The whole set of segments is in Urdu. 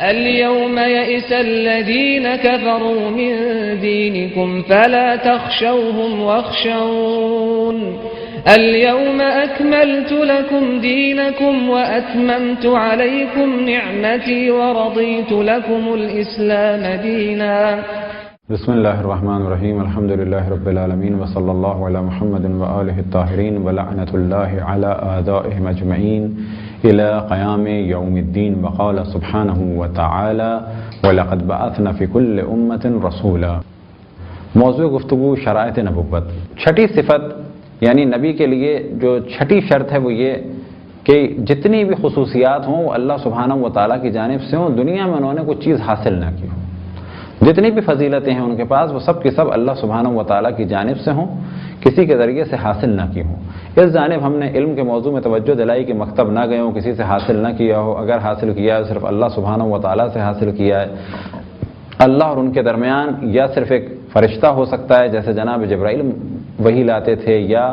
اليوم يئس الذين كفروا من دينكم فلا تخشوهم واخشون اليوم أكملت لكم دينكم وأتممت عليكم نعمتي ورضيت لكم الإسلام دينا. بسم اللہ الرحمن الرحیم الحمد للہ رب العالمین وصلی اللہ علی محمد وآلہ الطاہرین ولعنۃ اللہ علی اعدائہم اجمعین الی قیام یوم الدین. وقال سبحانہ وتعالی وَلَقَدْ بَعَثْنَا فِي كُلِّ أُمَّةٍ رَسُولًا. موضوع گفتگو شرائط نبوت. چھٹی صفت یعنی نبی کے لیے جو چھٹی شرط ہے وہ یہ کہ جتنی بھی خصوصیات ہوں وہ اللہ سبحانہ وتعالی کی جانب سے ہوں. دنیا میں انہوں نے کوئی چیز حاصل نہ کی ہو. جتنی بھی فضیلتیں ہیں ان کے پاس وہ سب کی سب اللہ سبحانہ وتعالی کی جانب سے ہوں, کسی کے ذریعے سے حاصل نہ کی ہوں. اس جانب ہم نے علم کے موضوع میں توجہ دلائی کہ مکتب نہ گئے ہوں, کسی سے حاصل نہ کیا ہو. اگر حاصل کیا ہے صرف اللہ سبحانہ وتعالی سے حاصل کیا ہے. اللہ اور ان کے درمیان یا صرف ایک فرشتہ ہو سکتا ہے جیسے جناب جبرائیل وہی لاتے تھے, یا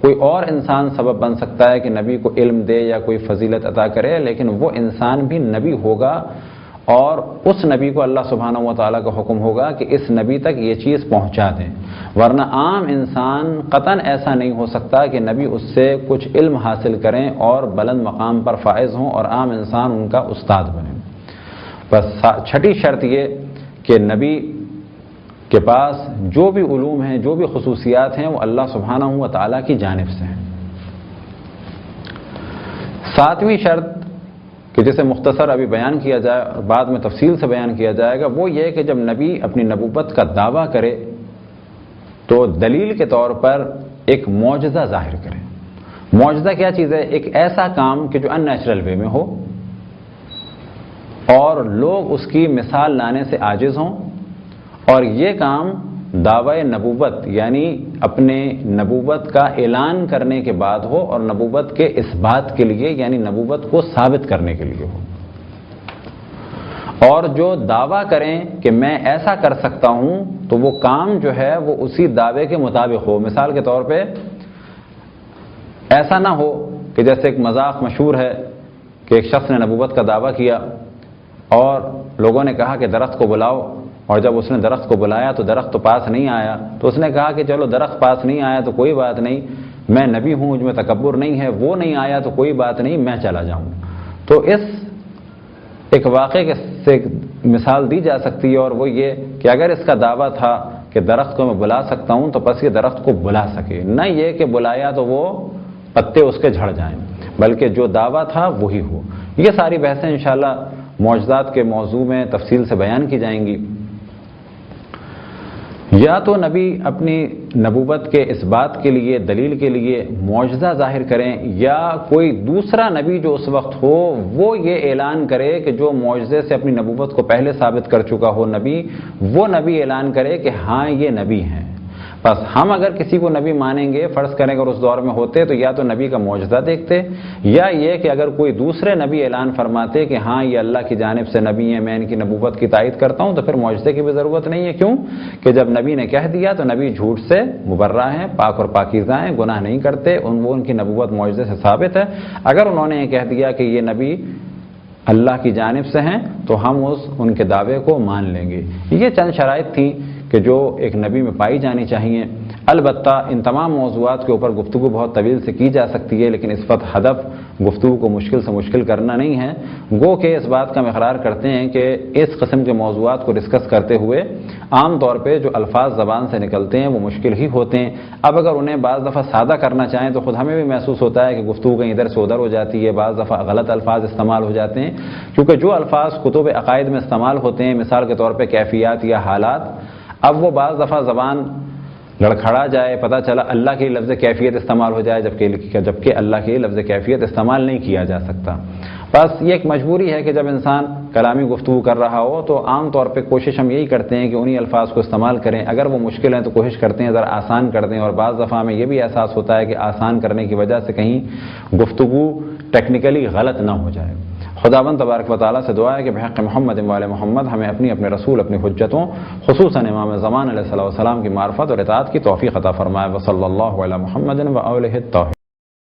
کوئی اور انسان سبب بن سکتا ہے کہ نبی کو علم دے یا کوئی فضیلت عطا کرے, لیکن وہ انسان بھی نبی ہوگا اور اس نبی کو اللہ سبحانہ وتعالی کا حکم ہوگا کہ اس نبی تک یہ چیز پہنچا دیں. ورنہ عام انسان قطعاً ایسا نہیں ہو سکتا کہ نبی اس سے کچھ علم حاصل کریں اور بلند مقام پر فائز ہوں اور عام انسان ان کا استاد بنے. بس چھٹی شرط یہ کہ نبی کے پاس جو بھی علوم ہیں, جو بھی خصوصیات ہیں وہ اللہ سبحانہ وتعالی کی جانب سے ہیں. ساتویں شرط کہ جسے مختصر ابھی بیان کیا جائے اور بعد میں تفصیل سے بیان کیا جائے گا, وہ یہ کہ جب نبی اپنی نبوت کا دعویٰ کرے تو دلیل کے طور پر ایک معجزہ ظاہر کرے. معجزہ کیا چیز ہے؟ ایک ایسا کام کہ جو ان نیچرل وے میں ہو اور لوگ اس کی مثال لانے سے عاجز ہوں, اور یہ کام دعوی نبوت یعنی اپنے نبوت کا اعلان کرنے کے بعد ہو اور نبوت کے اس بات کے لیے یعنی نبوت کو ثابت کرنے کے لیے ہو. اور جو دعویٰ کریں کہ میں ایسا کر سکتا ہوں تو وہ کام جو ہے وہ اسی دعوے کے مطابق ہو. مثال کے طور پہ ایسا نہ ہو کہ جیسے ایک مذاق مشہور ہے کہ ایک شخص نے نبوت کا دعویٰ کیا اور لوگوں نے کہا کہ درخت کو بلاؤ, اور جب اس نے درخت کو بلایا تو درخت تو پاس نہیں آیا, تو اس نے کہا کہ چلو درخت پاس نہیں آیا تو کوئی بات نہیں, میں نبی ہوں, مجھ میں تکبر نہیں ہے, وہ نہیں آیا تو کوئی بات نہیں, میں چلا جاؤں. تو اس ایک واقعے سے مثال دی جا سکتی ہے, اور وہ یہ کہ اگر اس کا دعویٰ تھا کہ درخت کو میں بلا سکتا ہوں تو بس یہ درخت کو بلا سکے, نہ یہ کہ بلایا تو وہ پتے اس کے جھڑ جائیں, بلکہ جو دعویٰ تھا وہی ہو. یہ ساری بحثیں انشاءاللہ معجزات کے موضوع میں تفصیل سے بیان کی جائیں گی. یا تو نبی اپنی نبوت کے اس بات کے لیے دلیل کے لیے معجزہ ظاہر کریں, یا کوئی دوسرا نبی جو اس وقت ہو وہ یہ اعلان کرے کہ جو معجزے سے اپنی نبوت کو پہلے ثابت کر چکا ہو نبی, وہ نبی اعلان کرے کہ ہاں یہ نبی ہیں. بس ہم اگر کسی کو نبی مانیں گے, فرض کریں اگر اس دور میں ہوتے تو یا تو نبی کا معجزہ دیکھتے, یا یہ کہ اگر کوئی دوسرے نبی اعلان فرماتے کہ ہاں یہ اللہ کی جانب سے نبی ہیں, میں ان کی نبوت کی تائید کرتا ہوں, تو پھر معجزے کی بھی ضرورت نہیں ہے. کیوں کہ جب نبی نے کہہ دیا تو نبی جھوٹ سے مبرہ ہیں, پاک اور پاکیزہ ہیں, گناہ نہیں کرتے, وہ ان کی نبوت معجزے سے ثابت ہے. اگر انہوں نے یہ کہہ دیا کہ یہ نبی اللہ کی جانب سے ہیں تو ہم ان کے دعوے کو مان لیں گے. یہ چند شرائط تھیں کہ جو ایک نبی میں پائی جانی چاہیے. البتہ ان تمام موضوعات کے اوپر گفتگو بہت طویل سے کی جا سکتی ہے, لیکن اس وقت ہدف گفتگو کو مشکل سے مشکل کرنا نہیں ہے. گو کہ اس بات کا ہم اقرار کرتے ہیں کہ اس قسم کے موضوعات کو ڈسکس کرتے ہوئے عام طور پہ جو الفاظ زبان سے نکلتے ہیں وہ مشکل ہی ہوتے ہیں. اب اگر انہیں بعض دفعہ سادہ کرنا چاہیں تو خود ہمیں بھی محسوس ہوتا ہے کہ گفتگو کہیں ادھر سے ادھر ہو جاتی ہے, بعض دفعہ غلط الفاظ استعمال ہو جاتے ہیں, کیونکہ جو الفاظ کتب عقائد میں استعمال ہوتے ہیں, مثال کے طور پہ کیفیات یا حالات, اب وہ بعض دفعہ زبان لڑکھڑا جائے, پتہ چلا اللہ کے لفظ کیفیت استعمال ہو جائے جبکہ اللہ کے لفظ کیفیت استعمال نہیں کیا جا سکتا. بس یہ ایک مجبوری ہے کہ جب انسان کلامی گفتگو کر رہا ہو تو عام طور پہ کوشش ہم یہی کرتے ہیں کہ انہی الفاظ کو استعمال کریں. اگر وہ مشکل ہیں تو کوشش کرتے ہیں ذرا آسان کر دیں, اور بعض دفعہ ہمیں یہ بھی احساس ہوتا ہے کہ آسان کرنے کی وجہ سے کہیں گفتگو ٹیکنیکلی غلط نہ ہو جائے. خداوند تبارک و تعالیٰ سے دعا ہے کہ بحق محمد وآل محمد ہمیں اپنے رسول اپنی حجتوں خصوصاً امام زمان علیہ السلام کی معرفت اور اطاعت کی توفیق عطا فرمائے. وصلی اللہ علی محمد وآلہ الطاہرین.